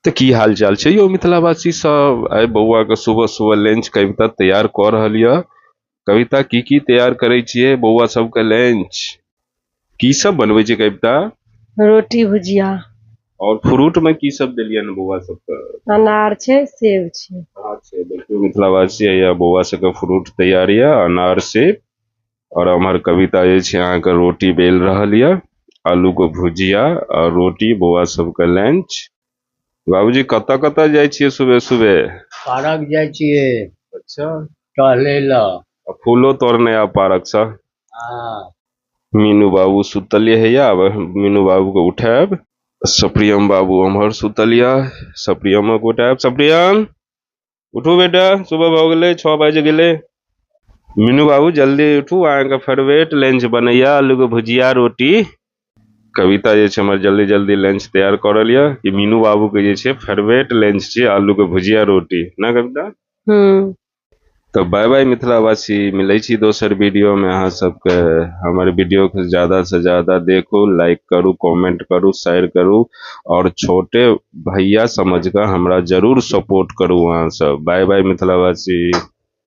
तो की हाल चाल छै यो मिथिलावासी सब? आइ बौआ के सुबह सुबह लंच कविता तैयार कर रहल यऽ। कविता की तैयार करे छियै बौआ सबके लंच? की सब बनबै छै कविता? रोटी भुजिया और फ्रूट में की सब देलियै ने बौआ सबके? अनार छै, सेब छै। हाँ छै, देखियो मिथिलावासी या बौआ सबके फ्रूट तैयार यऽ, अनार सेब। और हमार कविता जे छै अहाँ के रोटी बेल रहल यऽ, आलू के भुजिया और रोटी बौआ सबके लंच। बाबूजी कतऽ कतऽ जाइ छियै सुबह सुबह? पार्क जाइ छियै अच्छा, टहलै ला। फूलो तोड़ने आ पार्क सा। हाँ, मीनू बाबू सुतल हैया, अब मीनू बाबू के उठायब। सप्रियम बाबू हमर सुतल यऽ, सप्रियम के उठायब। सप्रियम उठू बेटा, सुबह भ गेलै, 6 बाजि गेलै। मीनू बाबू जल्दी उठू, अहाँके फेवरेट लंच बनैया आलू के भुजिया रोटी। कविता जे छै हमर जल्दी जल्दी लंच तैयार करल यऽ कि मीनू बाबू के जे छै फेवरेट लंच छै आलू के भुजिया रोटी ना कविता? तो बाय बाय मिथिलावासी, मिलै छी दोसर वीडियो में। अहाँ सबके हमर वीडियो के ज्यादा से ज्यादा देखू, लाइक करू, कमेंट करू, शेयर करू और छोटे भैया समझ कर हमरा जरूर सपोर्ट करू अहाँ सब। बाय बाय मिथिलावासी।